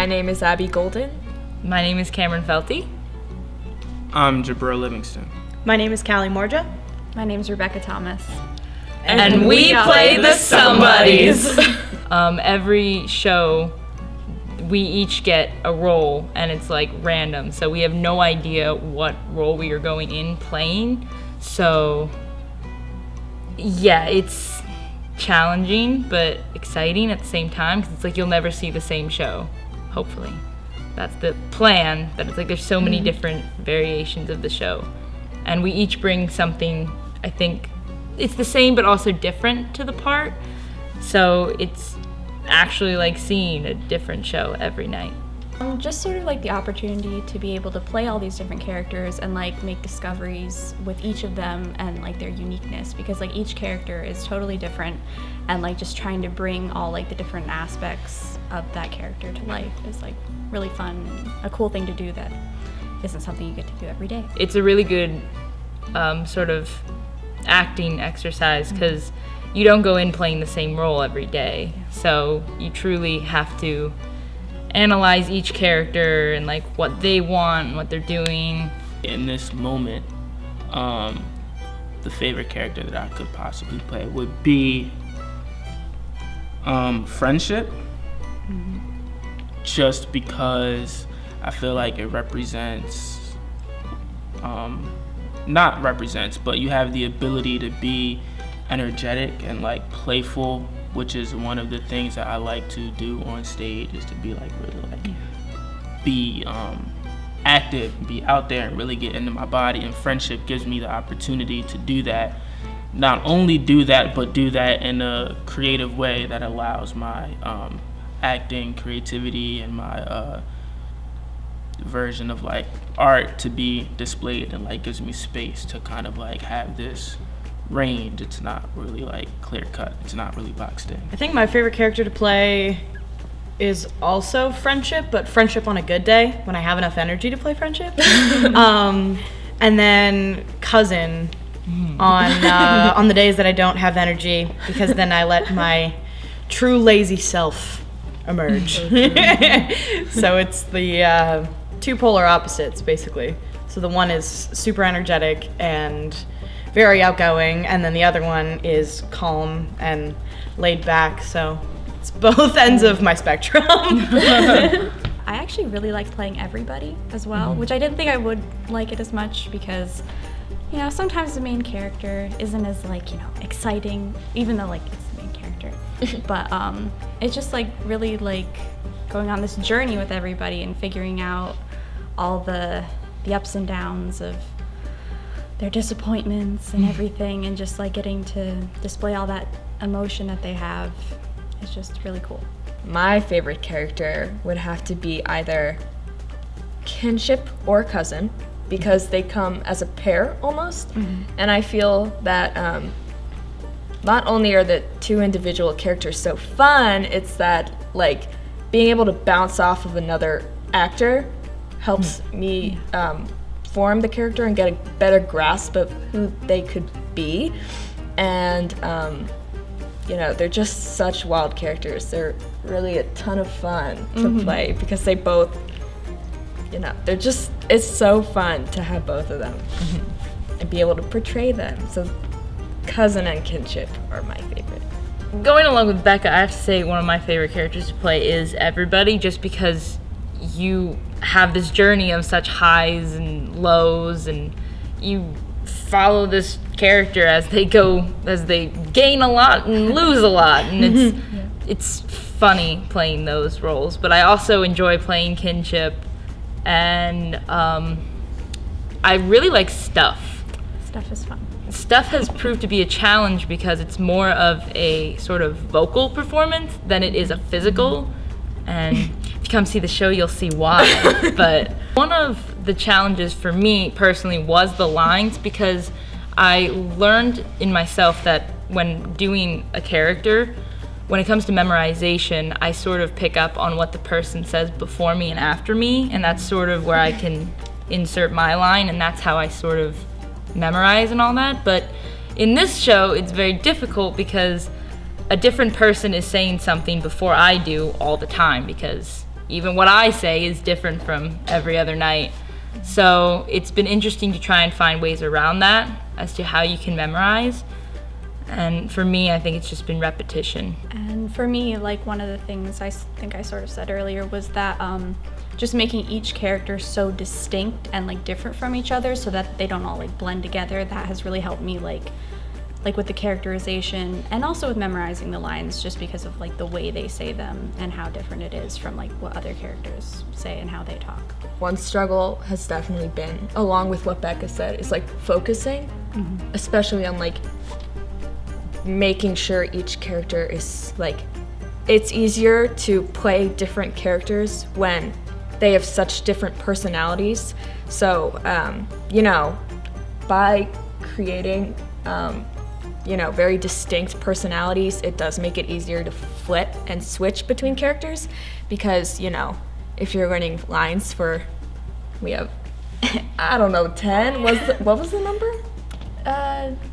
My name is Abby Golden. My name is Cameron Felty. I'm Jabril Livingston. My name is Callie Morja. My name's Rebecca Thomas. And we play the Somebodies. Every show, we each get a role, and it's like random. So we have no idea what role we are going in playing. So yeah, it's challenging but exciting at the same time, because it's like you'll never see the same show, hopefully. That's the plan, that it's like there's so many different variations of the show. And we each bring something, I think, it's the same but also different to the part. So it's actually like seeing a different show every night. Just sort of like the opportunity to be able to play all these different characters and like make discoveries with each of them and like their uniqueness, because like each character is totally different, and like just trying to bring all like the different aspects of that character to life is like really fun and a cool thing to do that isn't something you get to do every day. It's a really good sort of acting exercise, because you don't go in playing the same role every day. So you truly have to analyze each character and like what they want and what they're doing. In this moment, the favorite character that I could possibly play would be Friendship. Just because I feel like it represents, not represents, but you have the ability to be energetic and like playful, which is one of the things that I like to do on stage, is to be like really like be active, be out there and really get into my body. And Friendship gives me the opportunity to do that. Not only do that, but do that in a creative way that allows my acting, creativity, and my version of like art to be displayed, and like gives me space to kind of like have this range. It's not really like clear cut. It's not really boxed in. I think my favorite character to play is also Friendship, but Friendship on a good day when I have enough energy to play Friendship. And then Cousin on the days that I don't have energy, because then I let my true lazy self emerge. So it's the two polar opposites, basically. So the one is super energetic and very outgoing, and then the other one is calm and laid back. So it's both ends of my spectrum. I actually really like playing everybody as well, which I didn't think I would like it as much, because you know, sometimes the main character isn't as like, you know, exciting, even though like it's the main character. But it's just like really like going on this journey with everybody and figuring out all the ups and downs of their disappointments and everything, and just like getting to display all that emotion that they have. It's just really cool. My favorite character would have to be either Kinship or Cousin, because they come as a pair almost. And I feel that not only are the two individual characters so fun, it's that like being able to bounce off of another actor helps me form the character and get a better grasp of who they could be. And you know, they're just such wild characters. They're really a ton of fun to play, because they both, you know, they're just, it's so fun to have both of them and be able to portray them. So Cousin and Kinship are my favorite. Going along with Becca, I have to say one of my favorite characters to play is Everybody, just because you have this journey of such highs and lows, and you follow this character as they gain a lot and lose a lot, and it's funny playing those roles. But I also enjoy playing Kinship, and I really like Stuff. Stuff is fun. Stuff has proved to be a challenge because it's more of a sort of vocal performance than it is a physical. And if you come see the show, you'll see why. But one of the challenges for me personally was the lines, because I learned in myself that when doing a character, when it comes to memorization, I sort of pick up on what the person says before me and after me, and that's sort of where I can insert my line, and that's how I sort of memorize and all that. But in this show, it's very difficult because a different person is saying something before I do all the time, because even what I say is different from every other night. So it's been interesting to try and find ways around that as to how you can memorize. And for me, I think it's just been repetition. And for me, like one of the things I think I sort of said earlier was that just making each character so distinct and like different from each other so that they don't all like blend together, that has really helped me like with the characterization and also with memorizing the lines, just because of like the way they say them and how different it is from like what other characters say and how they talk. One struggle has definitely been, along with what Becca said, is like focusing, especially on like making sure each character is like, it's easier to play different characters when they have such different personalities. So, by creating, very distinct personalities, it does make it easier to flip and switch between characters because, if you're learning lines for, we have, 10, what was the number?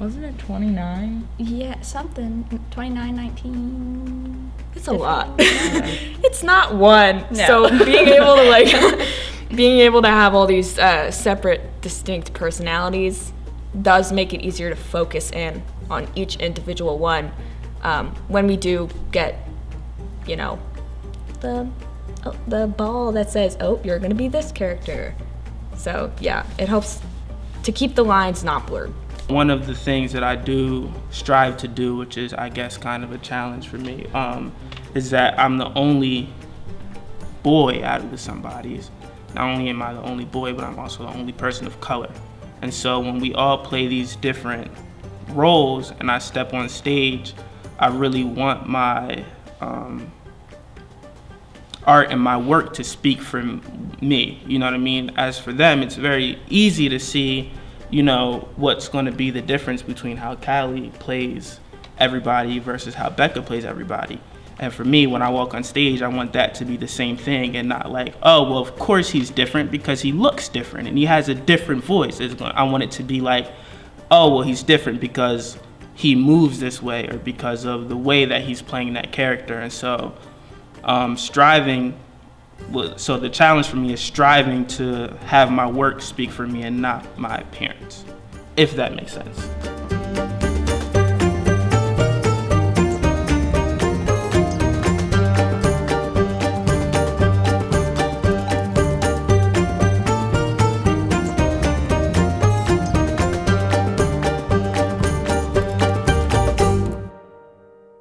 Wasn't it 29? Yeah, something. 29, 19. It's a lot. It's not one. No. So being able to have all these separate, distinct personalities does make it easier to focus in on each individual one. When we do get, the ball that says, "Oh, you're gonna be this character." So yeah, it helps to keep the lines not blurred. One of the things that I do strive to do, which is, I guess, kind of a challenge for me, is that I'm the only boy out of the Somebodies. Not only am I the only boy, but I'm also the only person of color. And so when we all play these different roles and I step on stage, I really want my art and my work to speak for me, you know what I mean? As for them, it's very easy to see what's going to be the difference between how Callie plays everybody versus how Becca plays everybody. And for me, when I walk on stage, I want that to be the same thing and not like, oh, well, of course he's different because he looks different and he has a different voice. I want it to be like, oh, well, he's different because he moves this way or because of the way that he's playing that character. And so so the challenge for me is striving to have my work speak for me and not my appearance, if that makes sense.